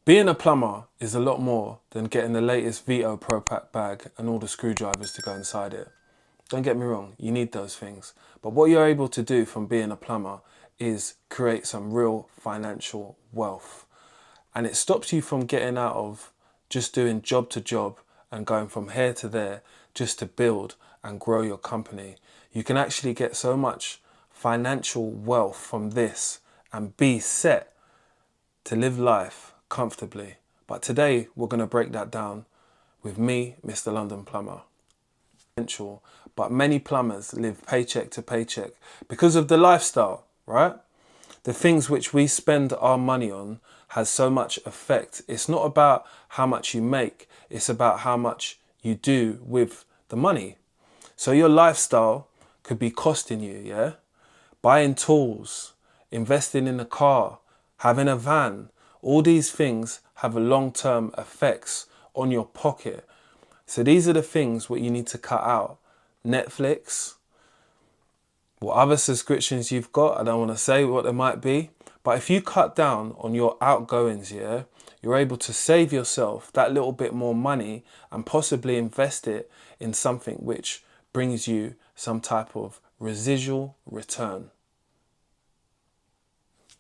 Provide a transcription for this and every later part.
Being a plumber is a lot more than getting the latest Vito Pro Pack bag and all the screwdrivers to go inside it. Don't get me wrong, you need those things. But what you're able to do from being a plumber is create some real financial wealth. And it stops you from getting out of just doing job to job and going from here to there just to build and grow your company. You can actually get so much financial wealth from this and be set to live life comfortably. But today we're going to break that down with me, Mr. London Plumber. But many plumbers live paycheck to paycheck because of the lifestyle, right? The things which we spend our money on has so much effect. It's not about how much you make, it's about how much you do with the money. So your lifestyle could be costing you, yeah? Buying tools, investing in a car, having a van, all these things have a long-term effects on your pocket. So these are the things what you need to cut out. Netflix, what other subscriptions you've got, I don't want to say what they might be, but if you cut down on your outgoings, yeah, you're able to save yourself that little bit more money and possibly invest it in something which brings you some type of residual return.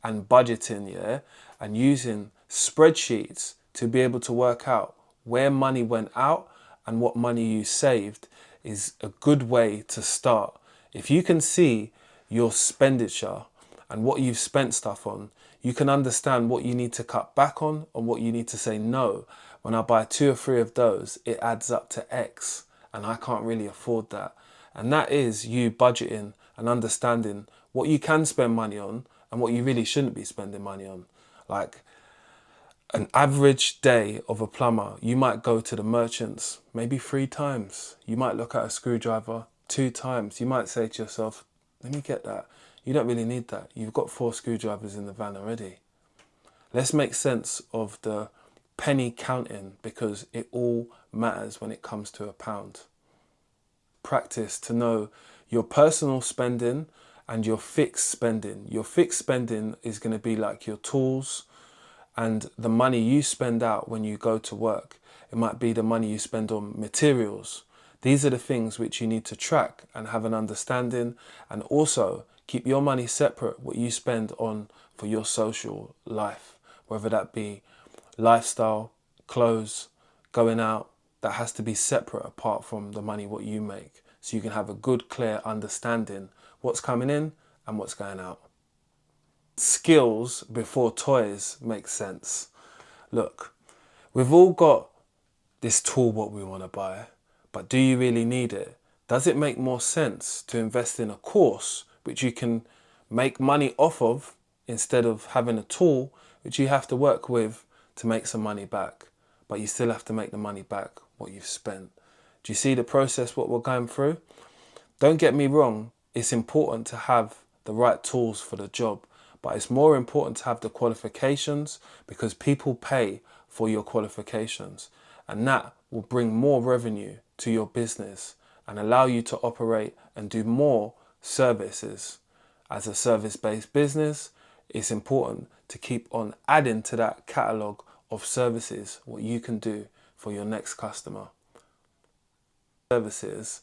And budgeting, yeah, and using spreadsheets to be able to work out where money went out and what money you saved is a good way to start. If you can see your expenditure and what you've spent stuff on, you can understand what you need to cut back on and what you need to say no. When I buy 2 or 3 of those, it adds up to X and I can't really afford that. And that is you budgeting and understanding what you can spend money on and what you really shouldn't be spending money on. Like an average day of a plumber, you might go to the merchants maybe 3 times. You might look at a screwdriver 2 times. You might say to yourself, let me get that. You don't really need that. You've got 4 screwdrivers in the van already. Let's make sense of the penny counting because it all matters when it comes to a pound. Practice to know your personal spending and your fixed spending. Your fixed spending is going to be like your tools and the money you spend out when you go to work. It might be the money you spend on materials. These are the things which you need to track and have an understanding, and also keep your money separate, what you spend on for your social life, whether that be lifestyle, clothes, going out. That has to be separate apart from the money what you make, so you can have a good clear understanding what's coming in and what's going out. Skills before toys makes sense. Look, we've all got this tool what we want to buy, but do you really need it? Does it make more sense to invest in a course which you can make money off of instead of having a tool which you have to work with to make some money back, but you still have to make the money back what you've spent? Do you see the process what we're going through? Don't get me wrong, it's important to have the right tools for the job, but it's more important to have the qualifications because people pay for your qualifications, and that will bring more revenue to your business and allow you to operate and do more services. As a service-based business, it's important to keep on adding to that catalogue of services what you can do for your next customer. Services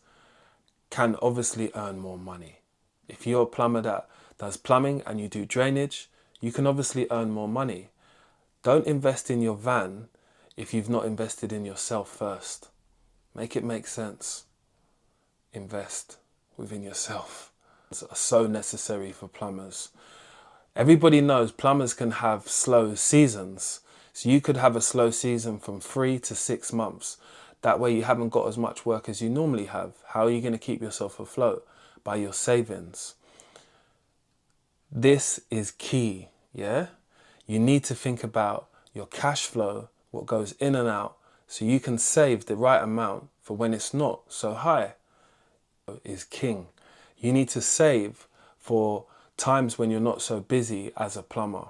can obviously earn more money. If you're a plumber that does plumbing and you do drainage, you can obviously earn more money. Don't invest in your van if you've not invested in yourself first. Make it make sense. Invest within yourself. It's so necessary for plumbers. Everybody knows plumbers can have slow seasons. So you could have a slow season from 3 to 6 months. That way you haven't got as much work as you normally have. How are you going to keep yourself afloat? By your savings. This is key, yeah? You need to think about your cash flow, what goes in and out, so you can save the right amount for when it's not so high. Is king. You need to save for times when you're not so busy as a plumber.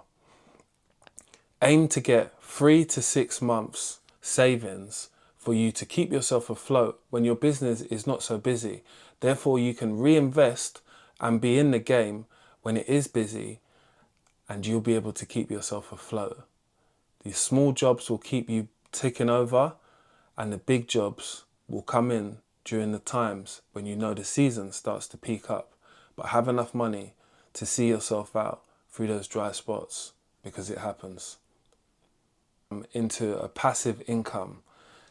Aim to get 3 to 6 months savings for you to keep yourself afloat when your business is not so busy. Therefore, you can reinvest and be in the game when it is busy, and you'll be able to keep yourself afloat. The small jobs will keep you ticking over, and the big jobs will come in during the times when you know the season starts to peak up. But have enough money to see yourself out through those dry spots, because it happens. Into a passive income.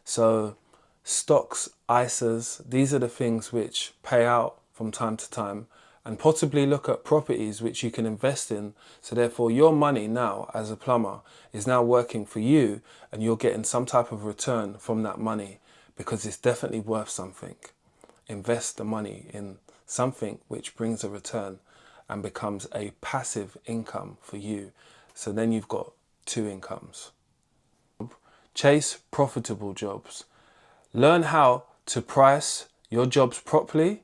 So stocks, ISAs, these are the things which pay out from time to time, and possibly look at properties which you can invest in. So therefore your money now as a plumber is now working for you, and you're getting some type of return from that money, because it's definitely worth something. Invest the money in something which brings a return and becomes a passive income for you. So then you've got two incomes. Chase profitable jobs. Learn how to price your jobs properly,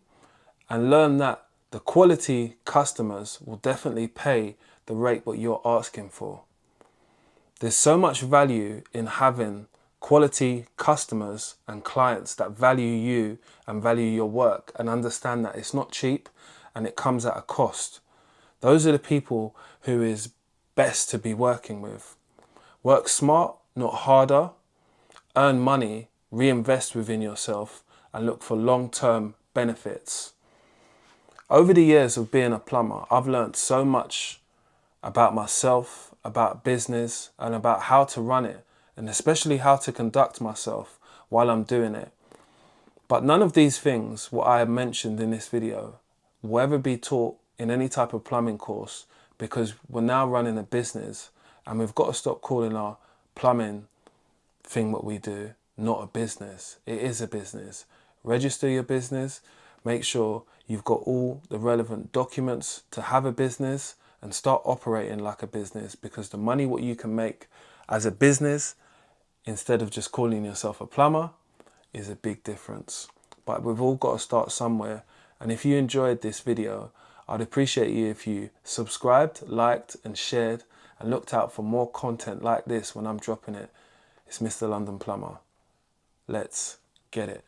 and learn that the quality customers will definitely pay the rate what you're asking for. There's so much value in having quality customers and clients that value you and value your work, and understand that it's not cheap and it comes at a cost. Those are the people who is best to be working with. Work smart, not harder. Earn money, reinvest within yourself, and look for long-term benefits. Over the years of being a plumber, I've learned so much about myself, about business, and about how to run it, and especially how to conduct myself while I'm doing it. But none of these things, what I have mentioned in this video, will ever be taught in any type of plumbing course, because we're now running a business, and we've got to stop calling our plumbing thing what we do not a business. It is a business. Register your business. Make sure you've got all the relevant documents to have a business, and start operating like a business, because the money what you can make as a business instead of just calling yourself a plumber is a big difference. But we've all got to start somewhere. And if you enjoyed this video, I'd appreciate you if you subscribed, liked and shared, and looked out for more content like this when I'm dropping it. It's Mr. London Plumber. Let's get it.